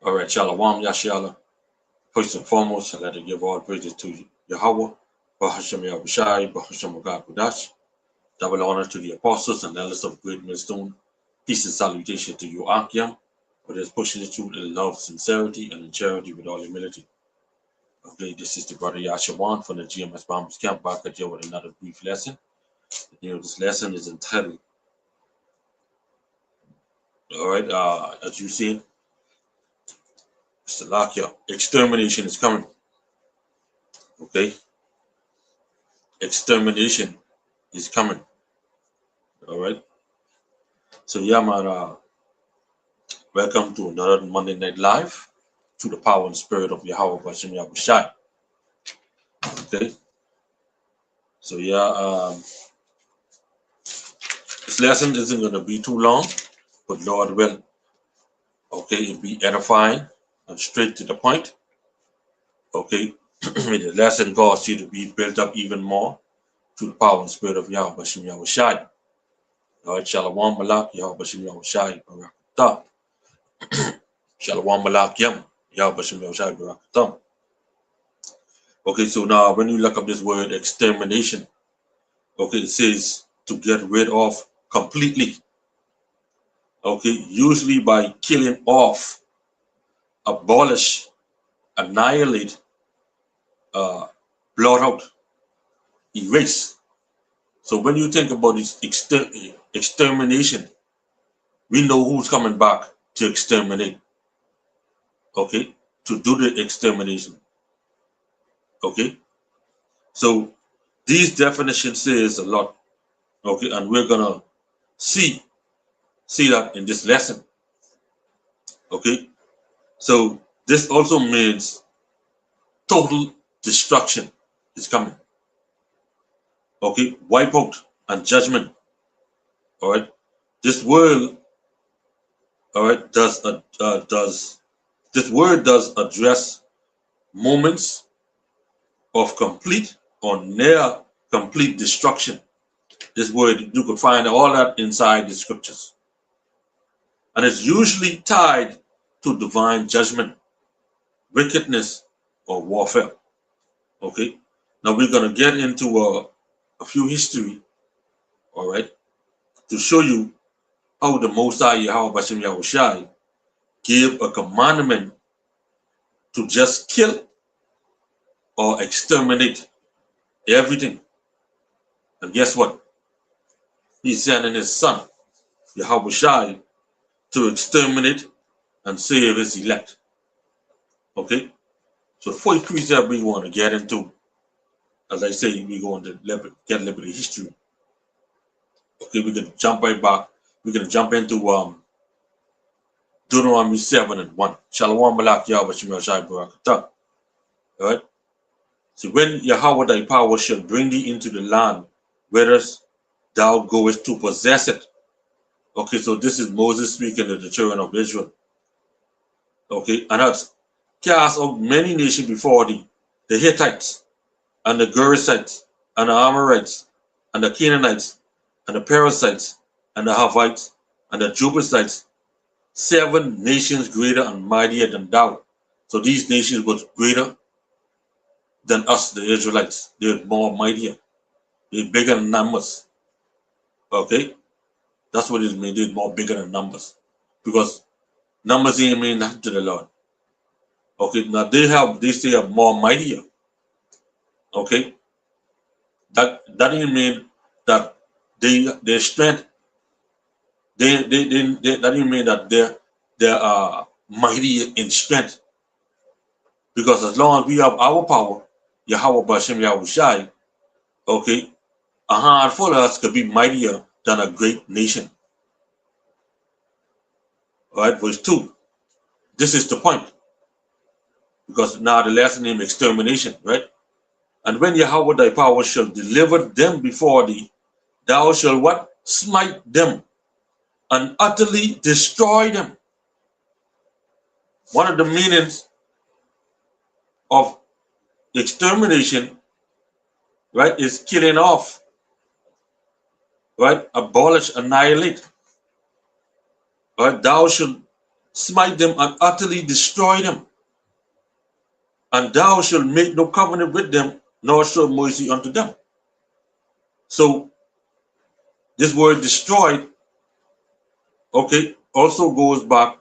All right, Shalom Yasharahla. First and foremost, I'd like to give all praises to Yahweh, Bahashem Yahushai, Bahashem Kudash. Double honor to the apostles and elders of Great Millstone. Peace and salutation to you, Qam, for this pushing the truth in love, sincerity, and in charity with all humility. Okay, this is the brother Yashawan from the GMS Bombers Camp back at you with another brief lesson. This lesson is entitled, all right, as you see, Mr. Lakia, extermination is coming. Okay, extermination is coming. All right. So yeah, man. Welcome to another Monday Night Live through the power and spirit of Yahweh Bashem Yahushai. Okay. So yeah, this lesson isn't going to be too long, but Lord will. Okay, it'll be edifying and straight to the point. Okay. May the lesson cause you to be built up even more through the power and spirit of Yahweh Bashem Yahushai. All right, Shalom Malak, Yahweh Bashem Yahushai, Barakatah. Shalom Malak Yam, Yahweh Bashem Yahushai, Barakatah. Okay, so now when you look up this word extermination, okay, it says to get rid of completely. Okay, usually by killing off, abolish, annihilate, blot out, erase. So when you think about this extermination, we know who's coming back to exterminate. Okay, to do the extermination. Okay, so these definitions says a lot. Okay, and we're gonna see that in this lesson. Okay, so this also means total destruction is coming. Okay, wipe out and judgment. All right, this world, all right, this word does address moments of complete or near complete destruction. This word, you could find all that inside the scriptures. And it's usually tied to divine judgment, wickedness, or warfare. Okay, now we're going to get into a few history, all right, to show you how the Most High Yahweh Bashem Yahushai gave a commandment to just kill or exterminate everything. And guess what? He's sending his son, Yahushai, to exterminate and save his elect. Okay? So the first precept we want to get into, as I say, we're going to get a little bit of history. Okay, we're going to jump right back. We're going to jump into Deuteronomy 7:1. Shalom Malak Yahweh Shemel Shai Barakatah. All right? So when Yahweh thy power shall bring thee into the land, whereas thou goest to possess it. Okay, so this is Moses speaking to the children of Israel. Okay, and has cast out many nations before thee, the Hittites, and the Gerasites, and the Amorites, and the Canaanites, and the Perizzites, and the Hivites, and the Jebusites, 7 nations greater and mightier than thou. So these nations were greater than us, the Israelites. They're more mightier. They're bigger in numbers. Okay? That's what it means. They're more bigger than numbers. Because numbers ain't mean nothing to the Lord. Okay, now they say are more mightier. Okay? That didn't mean that their strength, that didn't mean that they are mighty in strength. Because as long as we have our power, Yahweh Bashem Yahushai, okay, a handful of us could be mightier than a great nation. All right, verse 2. This is the point. Because now the lesson name extermination, right? And when Yahweh thy power shall deliver them before thee, thou shalt what? Smite them and utterly destroy them. One of the meanings of extermination, right, is killing off, right, abolish, annihilate. Right, thou shalt smite them and utterly destroy them. And thou shalt make no covenant with them, nor show mercy unto them. So this word destroyed, okay, also goes back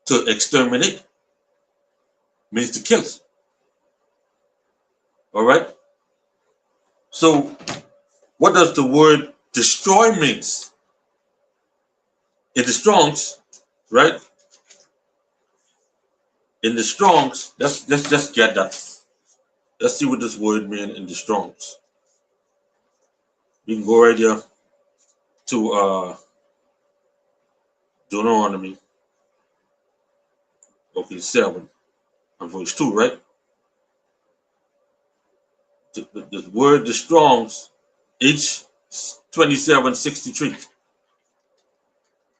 to exterminate, means to kill. All right. So what does the word destroy means? In the Strongs, right? In the Strongs, let's just get that. Let's see what this word means in the Strongs. We can go right here to Deuteronomy, okay, 7 and verse 2, right? The word the Strongs, H2763.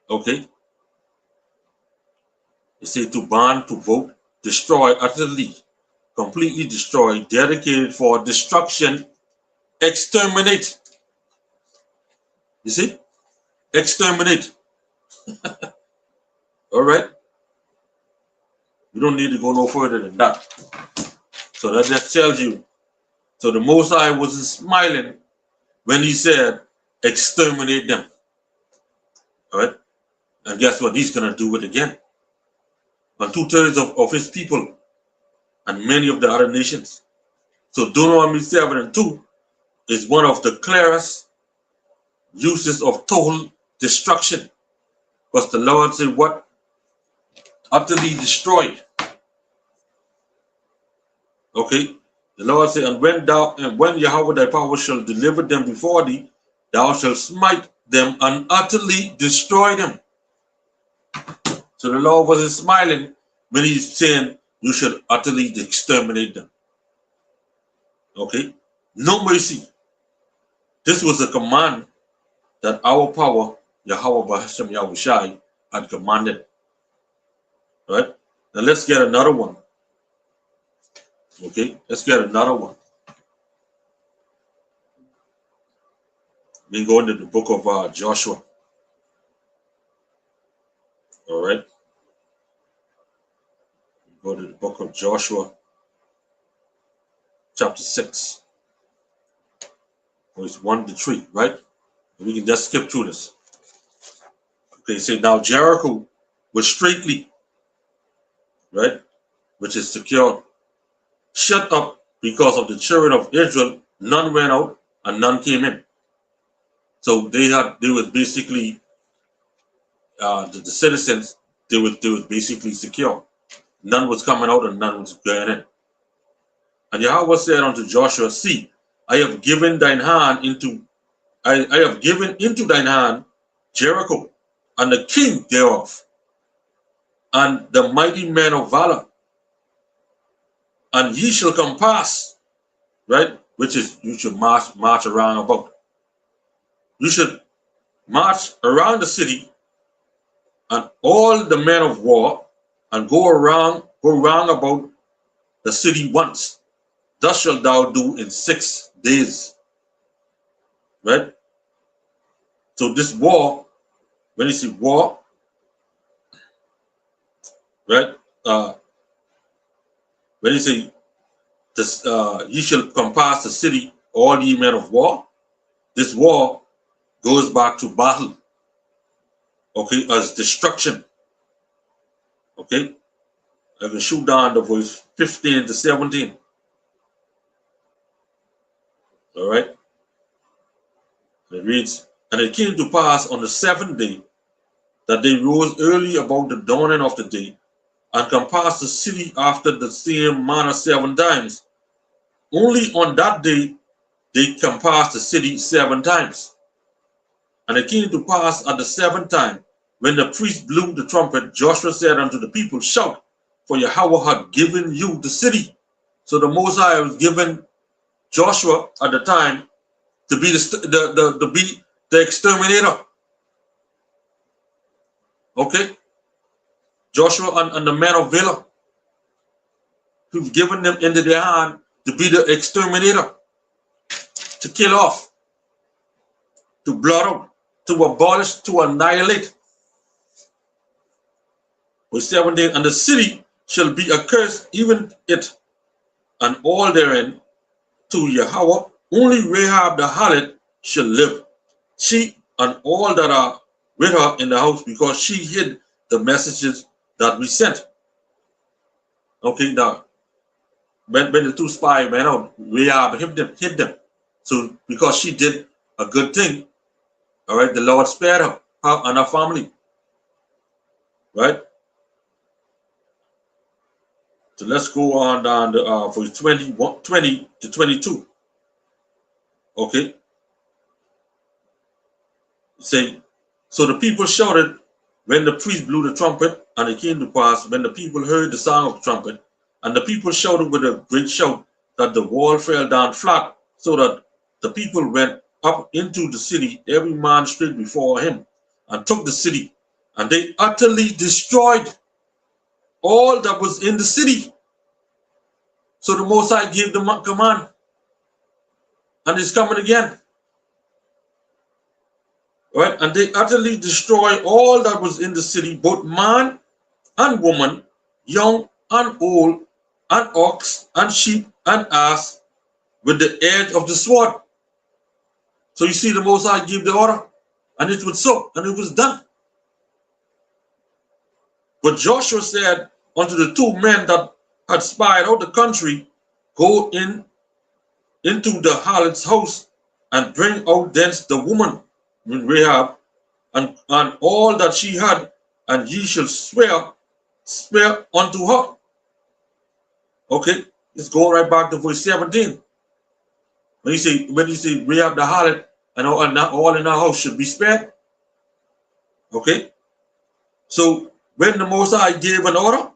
Okay. It says to ban, to vote, destroy, utterly, completely destroy, dedicated for destruction, exterminate. You see? Exterminate. All right? We don't need to go no further than that. So that just tells you. So the Most High wasn't smiling when he said, exterminate them. All right? And guess what? He's going to do it again. On 2/3 of his people and many of the other nations. So Deuteronomy 7 and 2 is one of the clearest uses of total destruction. Because the Lord said, what? Utterly destroyed. Okay? The Lord said, and when Yahweh thy power shall deliver them before thee, thou shalt smite them and utterly destroy them. So the Lord wasn't smiling when he's saying you should utterly exterminate them. Okay? No mercy. This was a command that our power, Yahweh Bahasham Yahushai, had commanded. Right? Now let's get another one. Okay? Let's get another one. We go into the book of Joshua. All right? Go to the book of Joshua, chapter 6, verse 1 to 3, right? And we can just skip through this. Okay, say now Jericho was straitly, right, which is secure, shut up because of the children of Israel. None went out and none came in. So they was basically the citizens. They was basically secure. None was coming out and none was going in. And Yahweh said unto Joshua, see, I have given into thine hand Jericho and the king thereof, and the mighty men of valor, and ye shall compass, right? Which is you should march around about. You should march around the city and all the men of war and go round about the city once. Thus shalt thou do in 6 days. Right? So this war, when you see war, right? When you say this, ye shall compass the city, all ye men of war. This war goes back to battle, okay, as destruction. Okay, I can shoot down the verse 15 to 17. All right, it reads, and it came to pass on the 7th day that they rose early about the dawning of the day, and compassed the city after the same manner 7 times. Only on that day they compassed the city 7 times. And it came to pass at the 7th time, when the priest blew the trumpet, Joshua said unto the people, shout, for Yahweh had given you the city. So the Most High was given Joshua at the time to be the exterminator. Okay? Joshua and the men of valor, who've given them into their hand to be the exterminator, to kill off, to blot out, to abolish, to annihilate. Verse 17, and the city shall be accursed, even it and all therein, to Yahweh. Only Rahab the harlot shall live, she and all that are with her in the house, because she hid the messages that we sent. Okay, now when the two spies went out, Rahab hid them. So because she did a good thing, all right, the Lord spared her and her family. Right? So let's go on down to verse 20 to 22. Okay. Say, so the people shouted when the priest blew the trumpet, and it came to pass when the people heard the sound of the trumpet, and the people shouted with a great shout, that the wall fell down flat, so that the people went up into the city, every man straight before him, and took the city, and they utterly destroyed all that was in the city. So the Most High gave the command, and it's coming again. Right? And they utterly destroy all that was in the city, both man and woman, young and old, and ox and sheep and ass, with the edge of the sword. So you see, the Most High gave the order, and it was so, and it was done. But Joshua said unto the two men that had spied out the country, go into the harlot's house, and bring out thence the woman Rahab, and all that she had, and ye shall swear unto her. Okay, let's go right back to verse 17. When you say Rahab the harlot and all in her house should be spared. Okay, so when the Most High gave an order,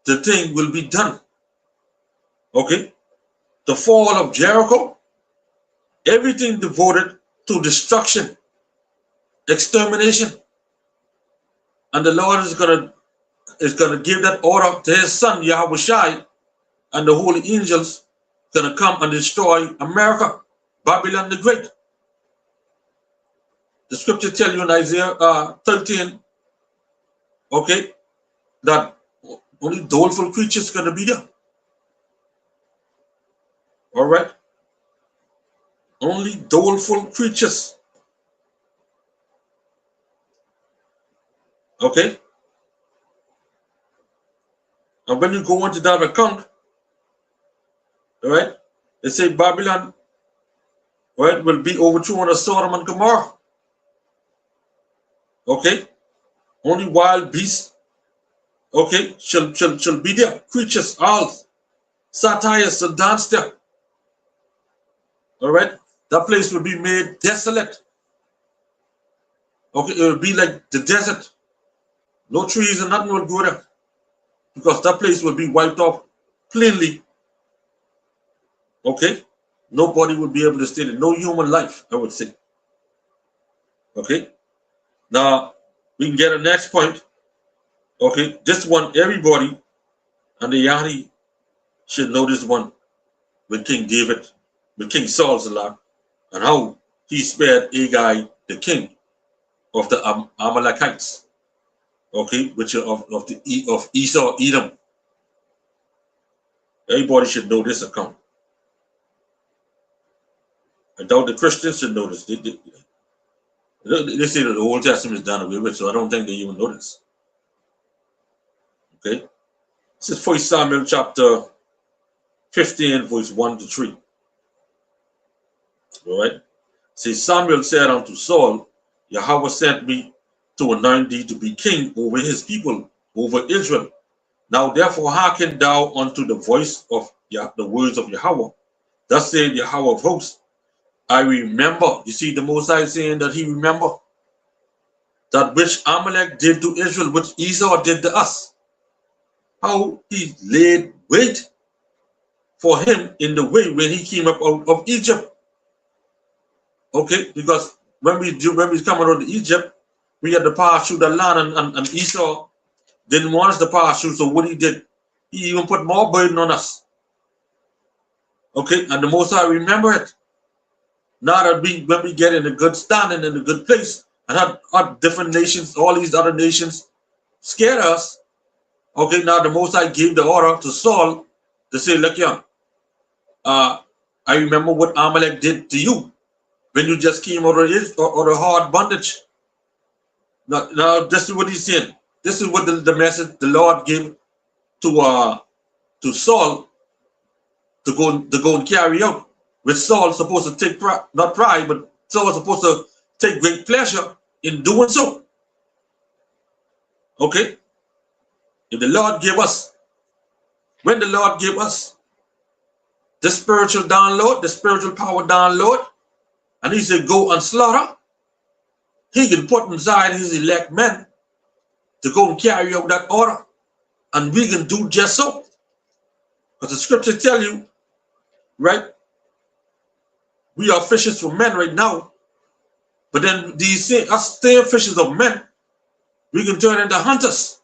the thing will be done. Okay, the fall of Jericho, everything devoted to destruction, extermination, and the Lord is gonna give that order to his son Yahweh, and the holy angels gonna come and destroy America, Babylon the Great. The scripture tell you in Isaiah 13, okay, that only doleful creatures gonna be there. All right, only doleful creatures. Okay, and when you go into that account, all right, they say Babylon, right, will be overthrown under Sodom and Gomorrah. Okay, only wild beasts, okay, shall be there. Creatures, owls, satyrs shall dance there. All right, that place will be made desolate. Okay, it will be like the desert. No trees and nothing will grow there, because that place will be wiped off plainly. Okay, nobody will be able to stay there. No human life, I would say. Okay, now we can get a next point. Okay, this one, everybody and the Yanni should know this one with King David, with King Saul's lot, and how he spared Agag, the king of the Amalekites. Okay, which are of Esau, Edom. Everybody should know this account. I doubt the Christians should know this. They say that the Old Testament is done away with, so I don't think they even know this. Okay, this is 1 Samuel chapter 15, verse 1 to 3. All right. See, Samuel said unto Saul, Yahweh sent me to anoint thee to be king over his people, over Israel. Now therefore hearken thou unto the voice of the words of Yahweh. Thus said Yahweh of hosts, I remember. You see the Most High saying that he remember that which Amalek did to Israel, which Esau did to us. How he laid wait for him in the way when he came up out of Egypt. Okay, because when we come out of Egypt, we had to pass through the land, and Esau didn't want us to pass through. So what he did, he even put more burden on us. Okay, and the Most High remember it. Now that when we get in a good standing, in a good place, and have different nations, all these other nations scare us, Okay, now the Most High gave the order to Saul to say, look, young, I remember what Amalek did to you when you just came out of the hard bondage. Now, this is what he's saying. This is what the message the Lord gave to Saul to go and carry out. Which Saul is supposed to take pride, not pride, but Saul is supposed to take great pleasure in doing so. Okay? If the Lord gave us, when the Lord gave us the spiritual download, the spiritual power download, and he said, go and slaughter, he can put inside his elect men to go and carry out that order. And we can do just so. Because the scriptures tell you, right, we are fishers for men right now. But then these us same fishers of men, we can turn into hunters.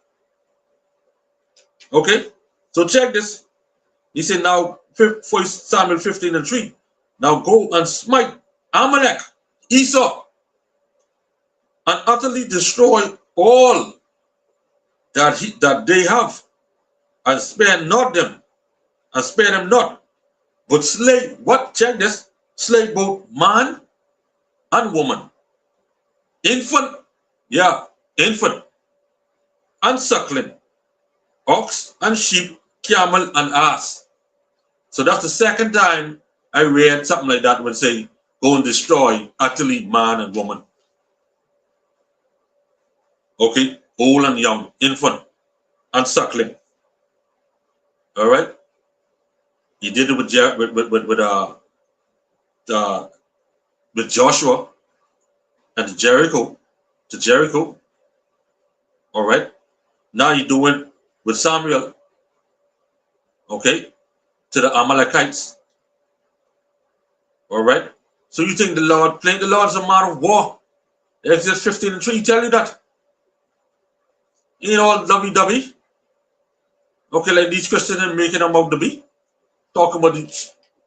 Okay? So check this. He said now, 1 Samuel 15:3. Now go and smite Amalek, Esau, and utterly destroy all that they have, and spare not them, and spare them not, but slay, what? Check this, slay both man and woman, infant, infant, and suckling, ox and sheep, camel and ass. So that's the second time I read something like that would say, go and destroy utterly man and woman. Okay, old and young, infant and suckling. All right. He did it with Joshua and Jericho. All right. Now you do it with Samuel. Okay, to the Amalekites. All right. So you think the Lord playing the Lord is a matter of war? Exodus 15:3 tell you that. You know, all lovey-dovey. Okay, like these Christians are making them out to be. Talk about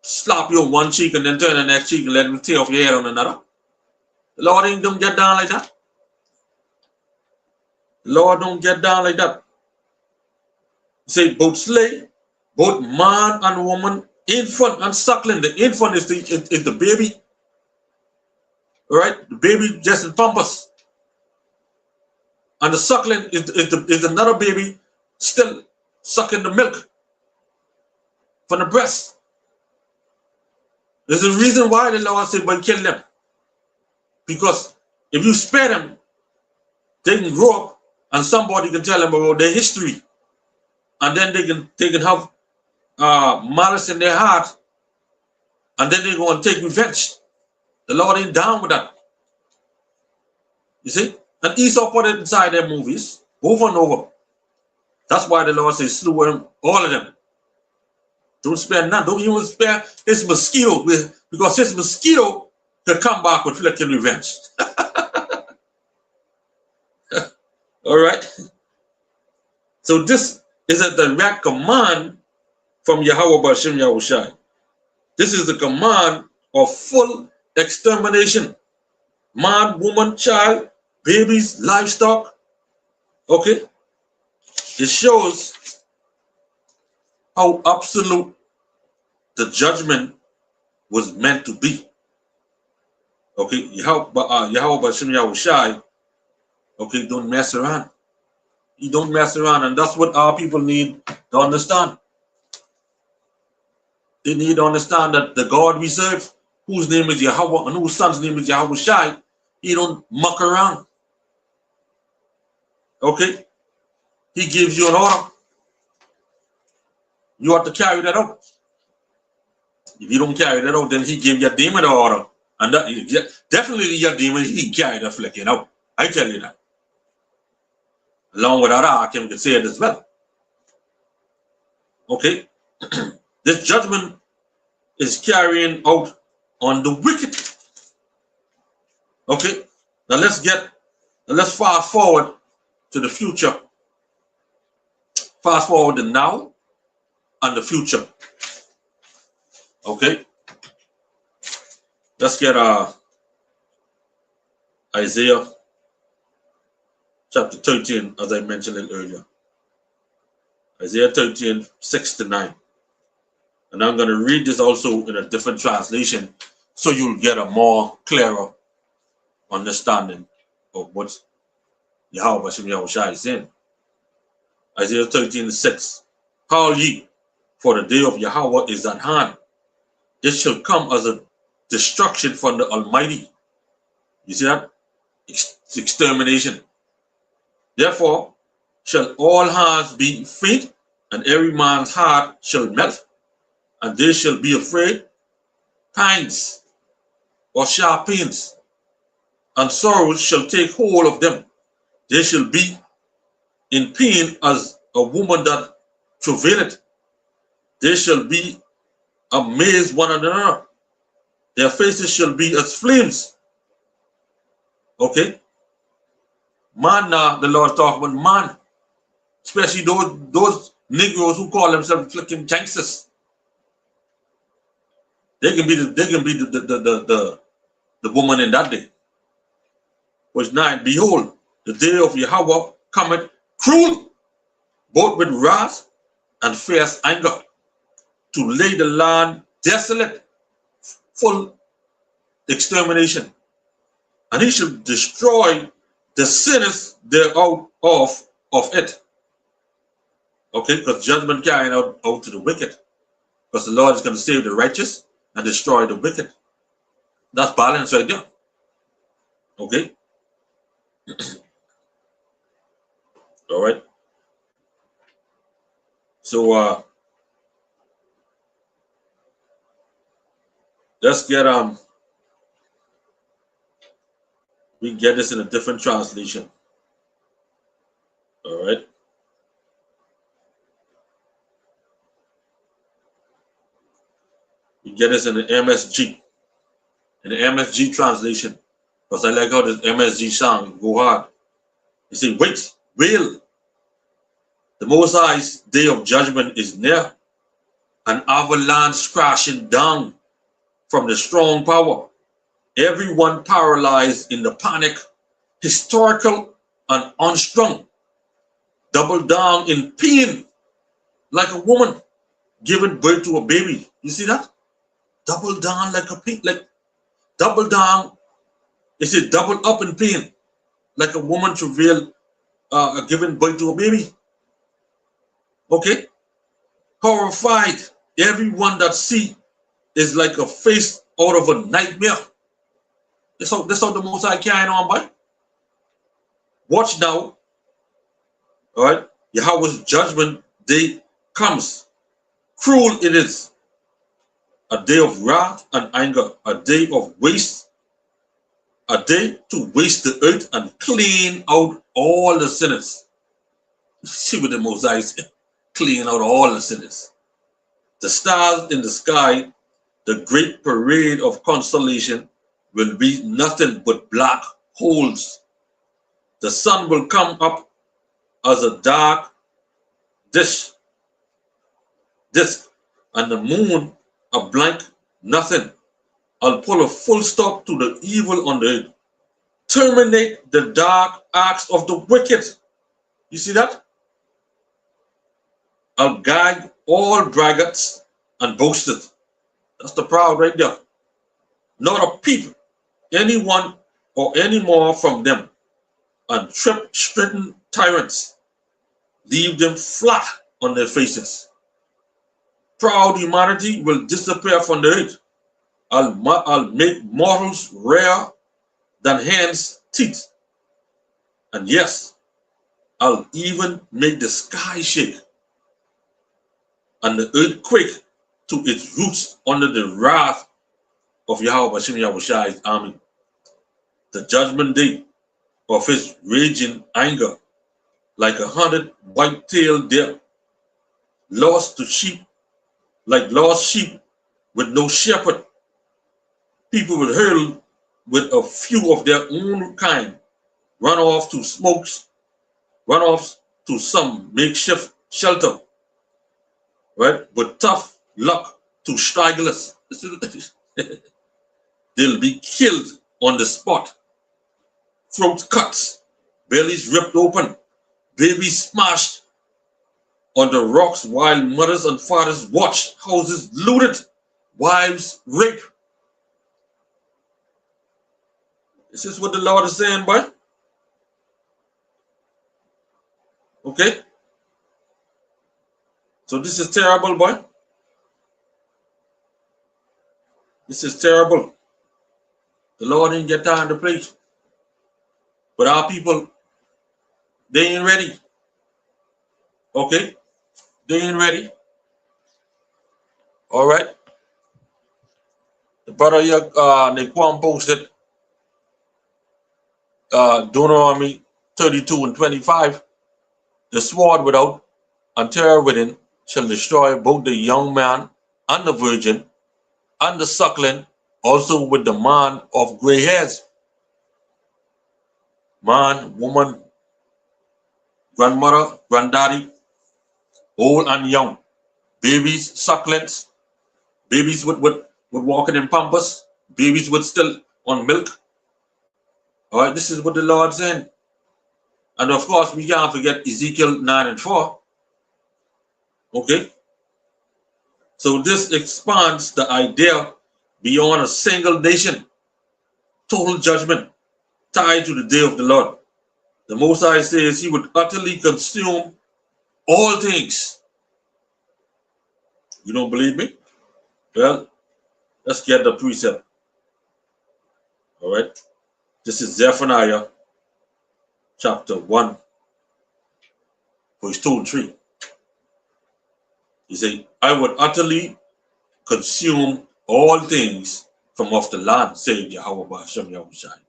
slap you on one cheek and then turn the next cheek and let them tear off your hair on another. The Lord ain't don't get down like that. The Lord don't get down like that. Say both slave, both man and woman, infant and suckling. The infant is the baby. All right, the baby just in pampers. And the suckling is another baby still sucking the milk from the breast. There's a reason why the Lord said, "But kill them," because if you spare them, they can grow up, and somebody can tell them about their history, and then they can have malice in their heart, and then they're going to take revenge. The Lord ain't down with that. You see, and Esau put it inside their movies over and over. That's why the Lord says, slew them, all of them. Don't spare none. Don't even spare his mosquito, because his mosquito can come back with flicking revenge. All right. So this is a direct command from Yahweh B'Shem Yahushai. This is the command of full extermination. Man, woman, child, babies, livestock. Okay. It shows how absolute the judgment was meant to be. Okay, Yahweh B'Shem Yahushai, okay, don't mess around. You don't mess around, and that's what our people need to understand. They need to understand that the God we serve, whose name is Yahweh, and whose son's name is Yahushai, he don't muck around. Okay? He gives you an order. You have to carry that out. If you don't carry that out, then he gave your demon an order. And that, definitely your demon, he can carry that flicking out. I tell you that. Along with other Akim can say it as well. Okay? This judgment is carrying out on the wicked. Okay? Now let's fast forward to the future. Fast forward to now and the future. Okay? Let's get Isaiah chapter 13, as I mentioned it earlier. Isaiah 13, 6 to 9. And I'm going to read this also in a different translation so you'll get a more clearer understanding of what Yahweh Hashem Yahushua is saying. Isaiah 13, 6. Howl ye, for the day of Yahweh is at hand. It shall come as a destruction from the Almighty. You see that? Extermination. Therefore shall all hearts be faint, and every man's heart shall melt, and they shall be afraid, pangs or sharp pains, and sorrows shall take hold of them. They shall be in pain as a woman that travaileth. They shall be amazed one another. Their faces shall be as flames. Okay? Man, the Lord talk about man, especially those Negroes who call themselves flicking gangsters. They can be the woman in that day. Verse 9, behold, the day of Yahweh cometh cruel, both with wrath and fierce anger, to lay the land desolate, full extermination. And he shall destroy the sinners thereof of it. Okay, because judgment carrying out to the wicked. Because the Lord is going to save the righteous and destroy the wicked. That's balance right there. Okay. All right. So let's get we can get this in a different translation. All right. We get this in the MSG. In the MSG translation. Because I like how this MSG sound go hard. You say, wait, wail. The Most High's day of judgment is near, and avalanche crashing down from the strong power. Everyone paralyzed in the panic, historical and unstrung, double down in pain, like a woman giving birth to a baby. You see that? Double down like a pain, like double down. It said double up in pain, like a woman travail, giving birth to a baby. Okay? Horrified. Everyone that see is like a face out of a nightmare. That's how the Most High carrying on by. Watch now. All right? Yahweh's judgment day comes. Cruel it is. A day of wrath and anger. A day of waste. A day to waste the earth and clean out all the sinners. See what the Most High is. Clean out all the sinners. The stars in the sky, the great parade of constellation, will be nothing but black holes. The sun will come up as a dark disk, and the moon a blank nothing. I'll pull a full stop to the evil on the earth. Terminate the dark acts of the wicked. You see that? I'll gag all braggarts and boasters. That's the proud right there. Not a peep, anyone or any more from them, and trip-stricken tyrants. Leave them flat on their faces. Proud humanity will disappear from the earth. I'll make mortals rare than hen's teeth. And yes, I'll even make the sky shake and the earth quake to its roots under the wrath of Yahweh Hashem Yahushua's army. The judgment day of his raging anger, like 100 white-tailed deer, lost to sheep, like lost sheep with no shepherd. People will hurl with a few of their own kind, run off to smokes, run off to some makeshift shelter, right? With tough luck to stragglers. They'll be killed on the spot. Throat cuts, bellies ripped open, babies smashed, on the rocks while mothers and fathers watch, houses looted, wives raped. This is what the Lord is saying, boy. Okay? So this is terrible, boy. This is terrible. The Lord didn't get time to play. But our people, they ain't ready. Okay? They ain't ready. All right? The brother here, Qam posted Deuteronomy 32 and 25. The sword without and terror within shall destroy both the young man and the virgin and the suckling, also with the man of gray hairs. Man, woman, grandmother, granddaddy, old and young, babies, sucklings, babies with walking in pampers, babies with still on milk. All right, this is what the Lord said. And of course, we can't forget Ezekiel 9 and 4. Okay? So this expands the idea beyond a single nation, total judgment tied to the day of the Lord. The Most High says he would utterly consume all things. You don't believe me? Well, let's get the precept. All right? This is Zephaniah chapter 1, verse 2 and 3. He said, I would utterly consume all things from off the land, saying Yahweh Ba'ashem Yahushai.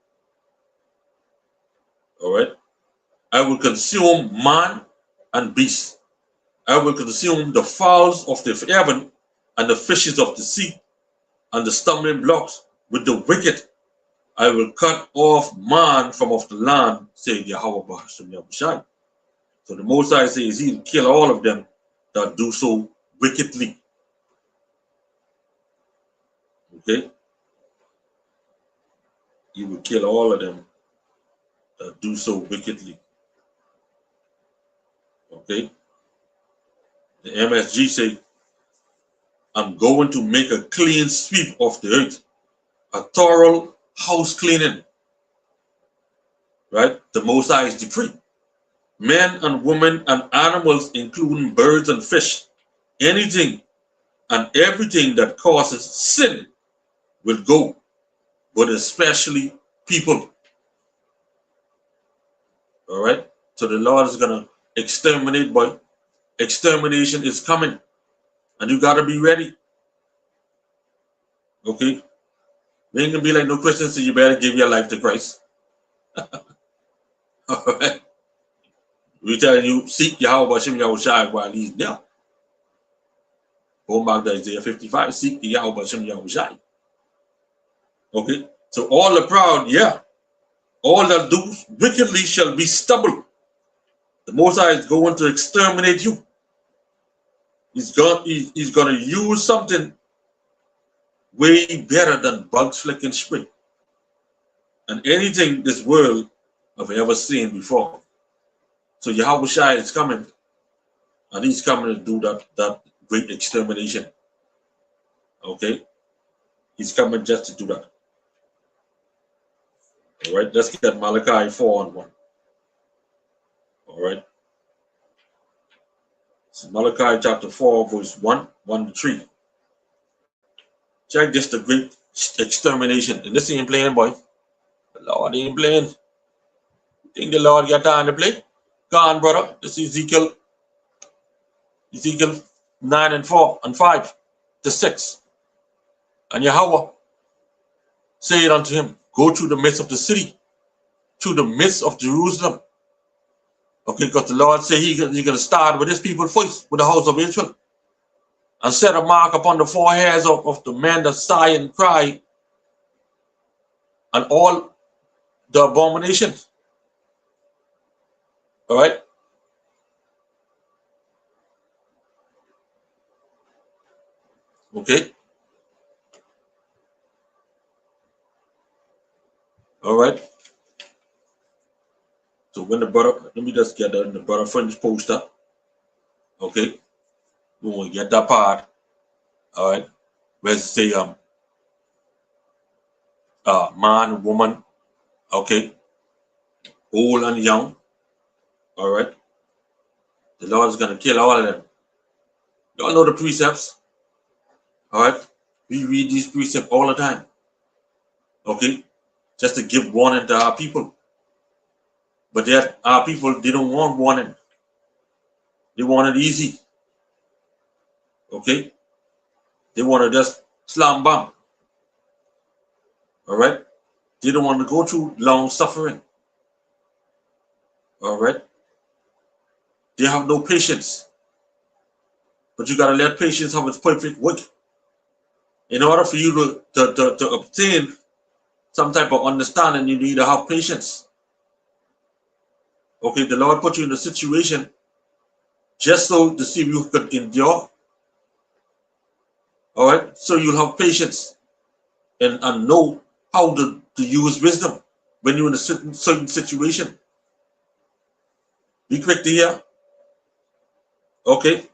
All right? I will consume man and beast. I will consume the fowls of the heaven and the fishes of the sea and the stumbling blocks with the wicked. I will cut off man from off the land, saying Yahweh Ba'ashem Yahushai. So the Most High says he'll kill all of them that do so wickedly. Okay? He will kill all of them that do so wickedly. Okay? The MSG say, I'm going to make a clean sweep of the earth, a thorough house cleaning. Right? The Most High's decree. Men and women and animals, including birds and fish, anything and everything that causes sin will go, but especially people. All right? So the Lord is going to exterminate, boy. Extermination is coming, and you got to be ready. Okay? We ain't going to be like no Christians, so you better give your life to Christ. All right? We're telling you, seek Yahweh Ba'ashem Yahushai while he's there. Going back to Isaiah 55, seek Yahweh Ba'ashem Yahushai. Okay? So all the proud, yeah. All that do wickedly shall be stubble. The Most High is going to exterminate you. He's going to use something way better than bugs flicking spray and anything this world have ever seen before. So Yahweh Shai is coming, and he's coming to do that great extermination. Okay? He's coming just to do that. All right, let's get Malachi 4 and 1. All right. So Malachi chapter 4, verse 1 to 3. Check this, the great extermination. And this ain't playing, boy. The Lord ain't playing. Think the Lord got time to play? Go on, brother. This is Ezekiel 9 and 4 and 5 to 6. And Yahweh said unto him, go through the midst of the city, through the midst of Jerusalem. Okay, because the Lord said he's going to start with his people first, with the house of Israel, and set a mark upon the foreheads of the men that sigh and cry, and all the abominations. All right? Okay? All right? So when the brother, let me just get the brother French poster. Okay, we won't get that part. All right, where it say man, woman, okay, old and young. All right, the Lord is gonna kill all of them. You all know the precepts. All right, we read these precepts all the time. Okay, just to give warning to our people. But yet our people, they don't want warning. They want it easy. Okay, they want to just slam bam. All right, they don't want to go through long suffering. All right, they have no patience. But you gotta let patience have its perfect work. In order for you to obtain some type of understanding, you need to have patience. Okay, the Lord put you in a situation just so to see if you could endure. All right, so you'll have patience and know how to use wisdom when you're in a certain situation. Be quick to hear. Okay,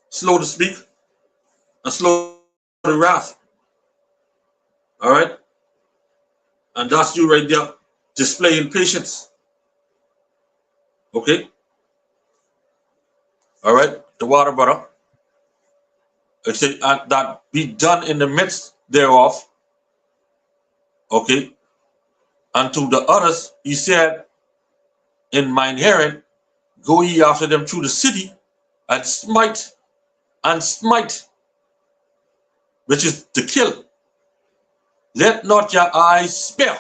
slow to speak and slow to wrath. All right, and that's you right there displaying patience. Okay, all right, the water brother. It said, and that be done in the midst thereof. Okay, and to the others he said, in mine hearing, go ye after them through the city and smite, which is to kill. Let not your eyes spare.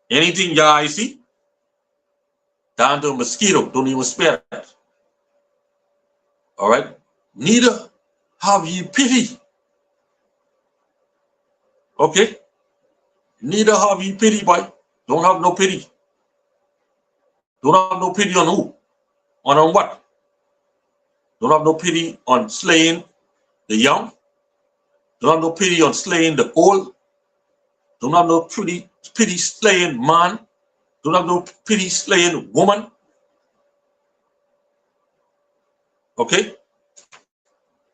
Anything your eyes see, down to a mosquito, don't even spare it. All right. Neither have ye pity. Okay. Neither have ye pity, boy. Don't have no pity. Don't have no pity on who? On what? Don't have no pity on slaying the young. Don't have no pity on slaying the old. Don't have no pity slaying man. Don't have no pity slaying woman. Okay?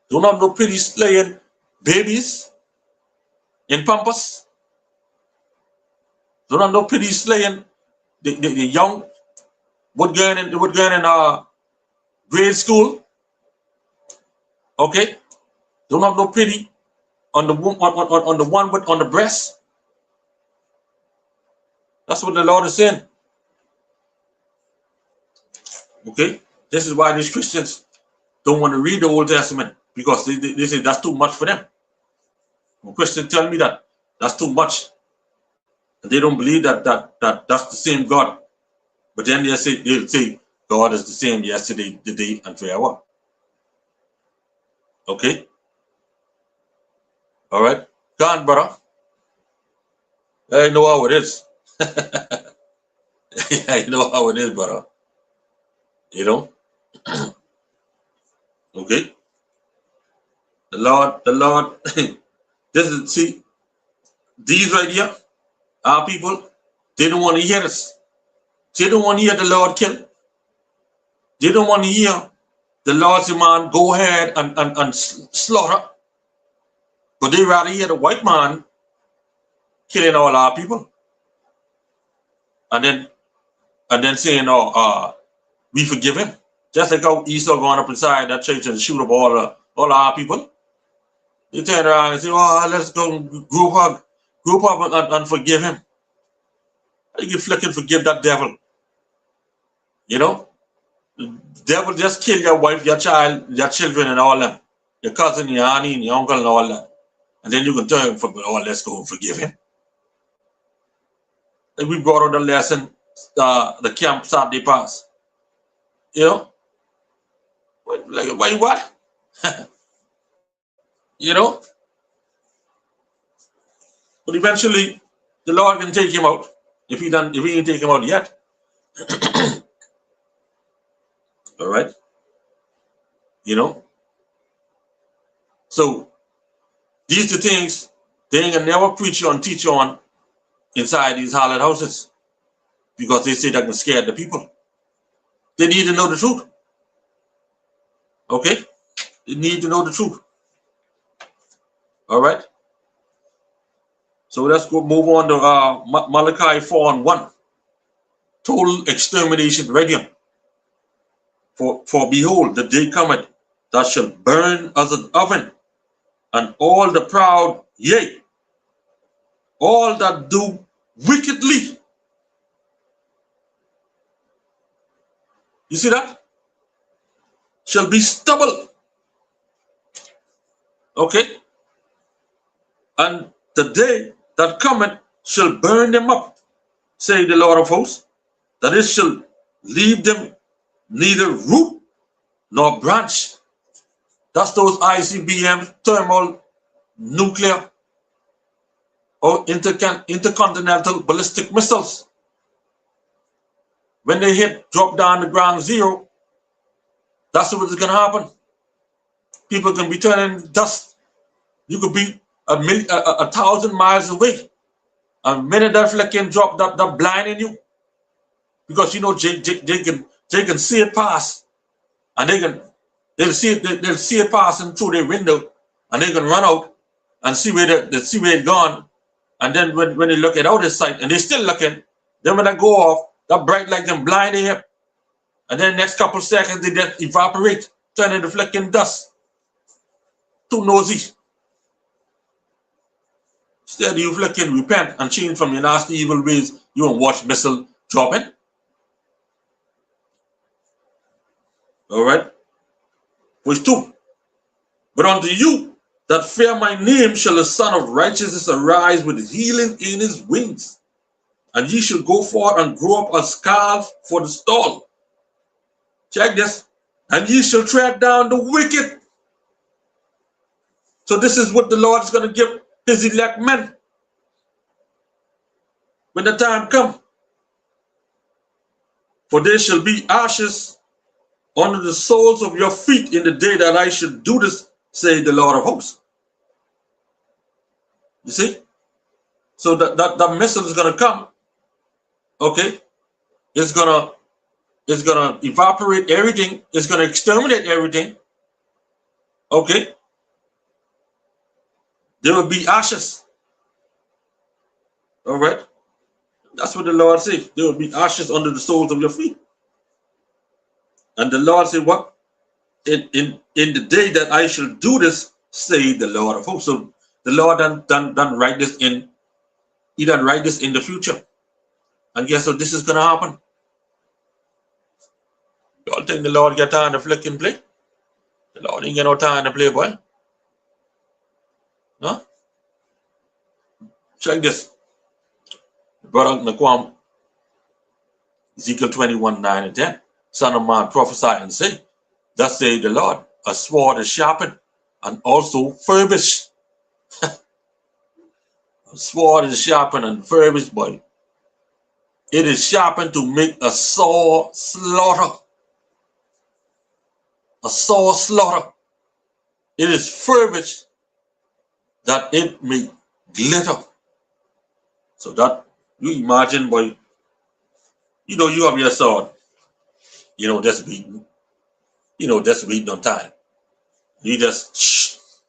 Don't have no pity slaying babies in Pampas. Don't have no pity slaying the young would going in grade school. Okay? Don't have no pity on the on the one with on the breast. That's what the Lord is saying. Okay? This is why these Christians don't want to read the Old Testament, because they say that's too much for them. When Christians tell me that that's too much, and they don't believe that's the same God. But then they'll say God is the same yesterday, today, and forever. Okay? All right? Go on, brother. I know how it is. I know how it is, brother. You know? Okay? The Lord, this is, see, these right here, our people, they don't want to hear this. They don't want to hear the Lord kill. They don't want to hear the Lord's man go ahead and slaughter. But they rather hear the white man killing all our people. And then saying, oh, we forgive him. Just like how Esau going up inside that church and shoot up all our people. They turn around and say, oh, let's go group up and forgive him. You can flick and forgive that devil. You know? The devil just kill your wife, your child, your children and all them. Your cousin, your auntie, and your uncle and all that. And then you can tell him, oh, let's go and forgive him. Like we brought out the lesson, the camp Saturday pass. You know? Like, wait, what? You know? But eventually, the Lord can take him out. If he didn't take him out yet. All right? You know? So, these are things they ain't gonna never preach on, teach on inside these hallowed houses, because they say that can scare the people. They need to know the truth. Okay? They need to know the truth. All right? So let's go move on to Malachi 4:1. Total extermination right here. For behold, the day cometh that shall burn as an oven, and all the proud, yea, all that do wickedly. You see that? Shall be stubble. Okay? And the day that cometh shall burn them up, say the Lord of hosts, that it shall leave them neither root nor branch. That's those ICBM thermal, nuclear, or intercontinental ballistic missiles. When they hit, drop down to ground zero, that's what's going to happen. People can be turning dust. You could be a 1,000 miles away. A minute that flicking drop, that blinding you, because you know they can see it pass, and they'll see it passing through their window, and they can run out and see where it's gone, and then when they look at out of sight and they're still looking, then when they go off, that bright light can blind them, and then next couple seconds they just evaporate, turn into flicking dust. Too nosy. Instead, you flicking repent and change from your nasty evil ways. You won't watch missile dropping. All right. Verse 2. But unto you that fear my name shall the Son of Righteousness arise with healing in his wings, and ye shall go forth and grow up as calves for the stall. Check this. And ye shall tread down the wicked. So this is what the Lord is going to give his elect men when the time comes. For there shall be ashes under the soles of your feet in the day that I shall do this, say the Lord of hosts. You see? So that missile is going to come. Okay? It's gonna evaporate everything. It's gonna exterminate everything. Okay? There will be ashes. All right? That's what the Lord said. There will be ashes under the soles of your feet. And the Lord said, what? In the day that I shall do this, say the Lord of hosts. So the Lord done write this in, he done write this in the future. And guess what? This is gonna happen. Y'all think the Lord get time to flick and play? The Lord ain't get no time to play, boy. Huh? Check this. Brother Qam, Ezekiel 21:9-10. Son of man, prophesy and say, thus say the Lord, a sword is sharpened and also furbished. A sword is sharpened and furbished, boy. It is sharpened to make a sore slaughter. A sore slaughter. It is furbished that it may glitter. So that, you imagine, boy, you know, you have your sword, you know, just beating, on time. You just,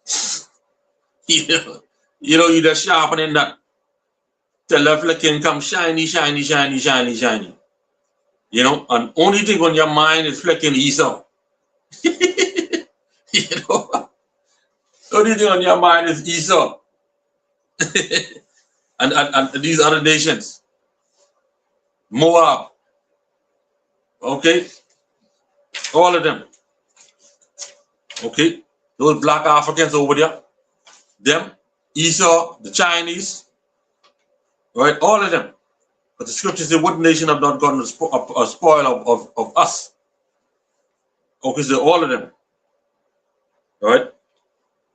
you just sharpening that till the flicking come shiny, shiny, shiny, shiny, shiny. You know, and only thing on your mind is flicking Esau. You know, only thing on your mind is Esau. and these other nations. Moab. Okay? All of them. Okay? Those black Africans over there. Them. Esau, the Chinese. Right? All of them. But the scripture says, what nation have not gotten a spoil of us? Okay, so all of them. All right?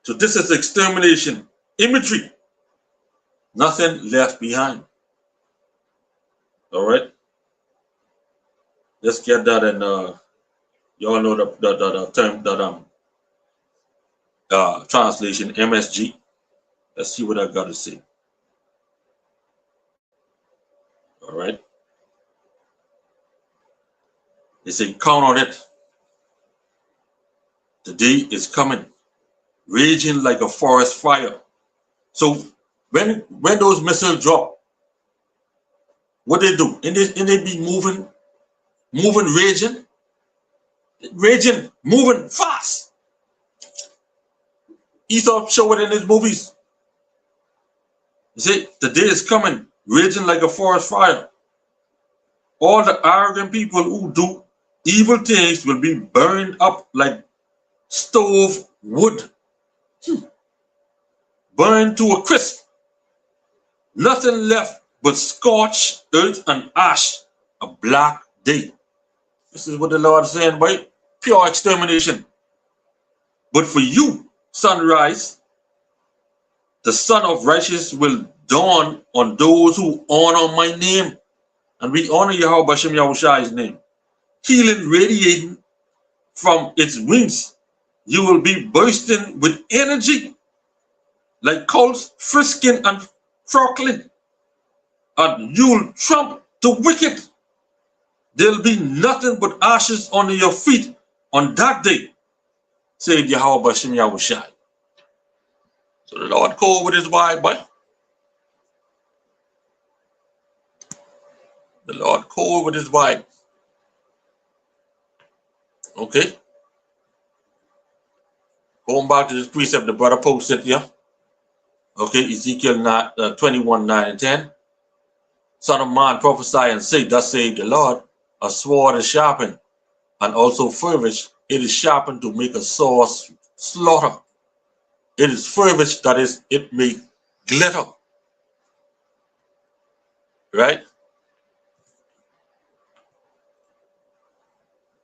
So this is extermination imagery. Nothing left behind. All right? Let's get that, and you all know the term, that translation, MSG. Let's see what I got to say. All right. He said, count on it. The day is coming, raging like a forest fire. So when those missiles drop, what they do? And they be moving, raging, moving fast. Aesop showed it in his movies. You see, the day is coming, raging like a forest fire. All the arrogant people who do evil things will be burned up like stove wood, burned to a crisp. Nothing left but scorched earth and ash, a black day. This is what the Lord is saying, right? Pure extermination. But for you, sunrise, the sun of righteousness will dawn on those who honor my name. And we honor Yahweh Bashem Yahushua's name. Healing radiating from its wings. You will be bursting with energy, like colts frisking and frockling. And you will trump the wicked. There'll be nothing but ashes under your feet on that day, said Yahweh Bashem Yahushua. So the Lord called with his wide, but the Lord called with his wide. Okay. Going back to this precept the brother posted here. Okay, Ezekiel 21, 9 and 10. Son of man, prophesy and say, thus saith the Lord, a sword is sharpened, and also furbished. It is sharpened to make a sore slaughter. It is furbished, that is, it may glitter. Right?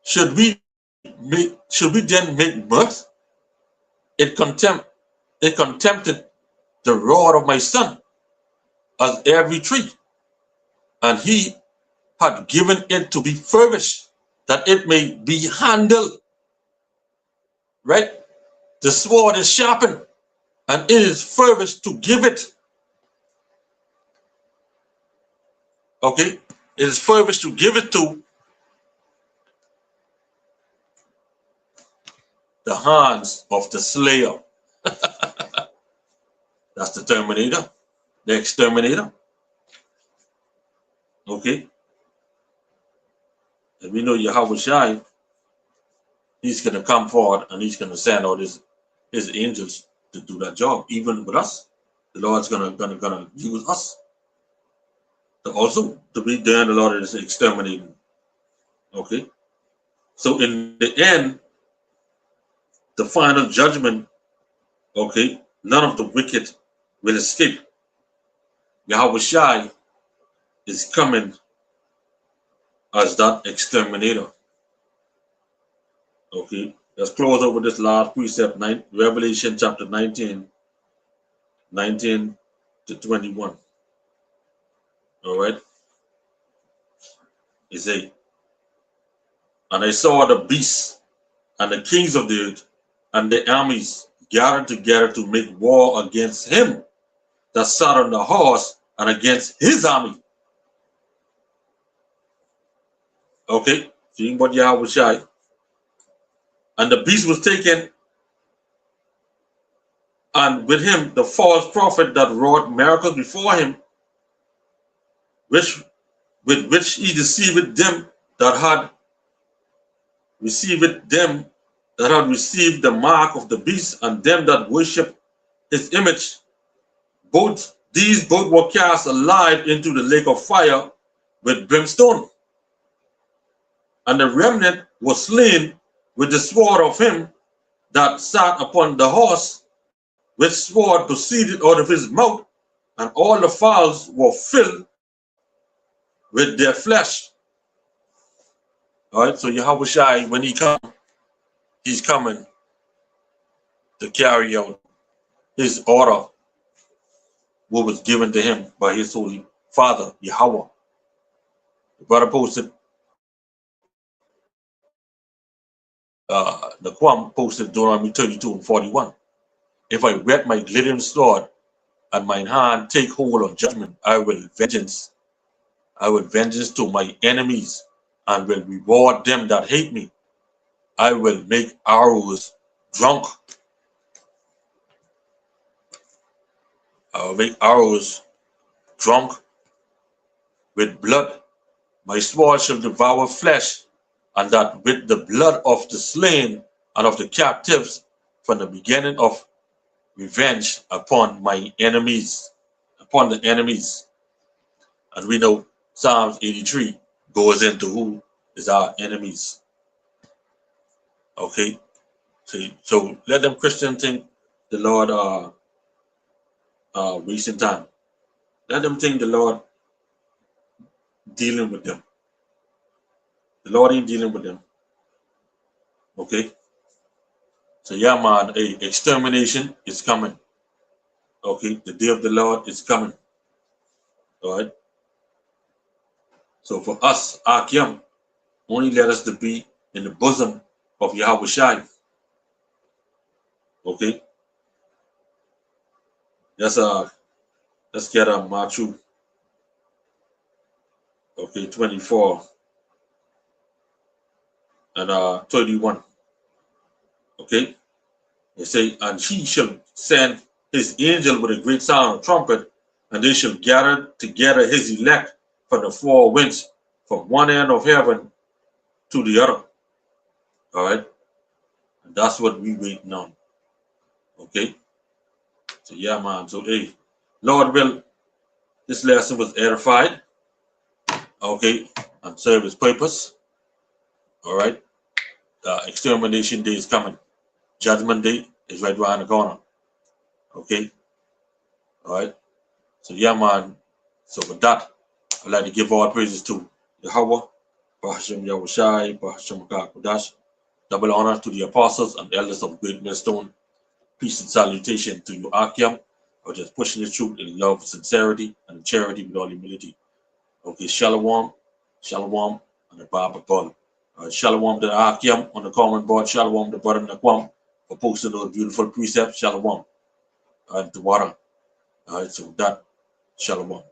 Should we then make mirth? It contempted the rod of my son as every tree, and he had given it to be furbished, that it may be handled. Right? The sword is sharpened, and it is furbished to give it. Okay? It is furbished to give it to the hands of the slayer. That's the Terminator, the Exterminator. Okay? And we know Yahweh Shai, he's going to come forward and he's going to send out his angels to do that job. Even with us, the Lord's gonna use us to be doing the Lord is exterminating. Okay? So in the end, the final judgment, okay, none of the wicked will escape. Yahweh Shai is coming as that exterminator. Okay, let's close up with this last precept, Revelation chapter 19 to 21. All right. It says, and I saw the beasts and the kings of the earth and the armies gathered together to make war against him that sat on the horse and against his army. Okay, seeing what Yahweh Shai. And the beast was taken, and with him the false prophet that wrought miracles before him, with which he deceived them that had received the mark of the beast, and them that worship his image. Both were cast alive into the lake of fire with brimstone. And the remnant was slain with the sword of him that sat upon the horse, which sword proceeded out of his mouth, and all the fowls were filled with their flesh. All right, so Yahweh Shai, when he comes, he's coming to carry out his order, what was given to him by his holy father, Yahweh. The brother posted, the Qam posted Deuteronomy 32 and 41. If I wet my glittering sword and mine hand take hold of judgment, I will vengeance to my enemies and will reward them that hate me. I will make arrows drunk. I will make arrows drunk with blood. My sword shall devour flesh, and that with the blood of the slain and of the captives, from the beginning of revenge upon my enemies, upon the enemies. And we know Psalms 83 goes into who is our enemies. Okay, so let them Christian think the Lord recent time. Let them think the Lord dealing with them. The Lord ain't dealing with them. Okay. So yeah, man, extermination is coming. Okay, the day of the Lord is coming. All right. So for us, Qam, only let us to be in the bosom of Yahweh Shai. Okay. Let's get Matthew. Okay, 24 and 31. Okay. They say, and he shall send his angel with a great sound of trumpet, and they shall gather together his elect from the four winds, from one end of heaven to the other. All right. And that's what we waiting on. Okay. So yeah, man. So hey, Lord will, this lesson was edified. Okay. And serve his purpose. All right. Extermination day is coming. Judgment day is right around the corner. Okay. All right. So yeah, man. So with that, I'd like to give all praises to Yahweh, Bahasham Yahushai, Bahasham Kodash. Double honor to the apostles and elders of Great Millstone. Peace and salutation to you, Qam. For just pushing the truth in love, sincerity, and charity with all humility. Okay, Shalom, Shalom, and the Baba Paul. Shalom to Qam on the comment board. Shalom to Brother Naquam for posting those beautiful precepts. Shalom. And to water. All right, so with that, Shalom.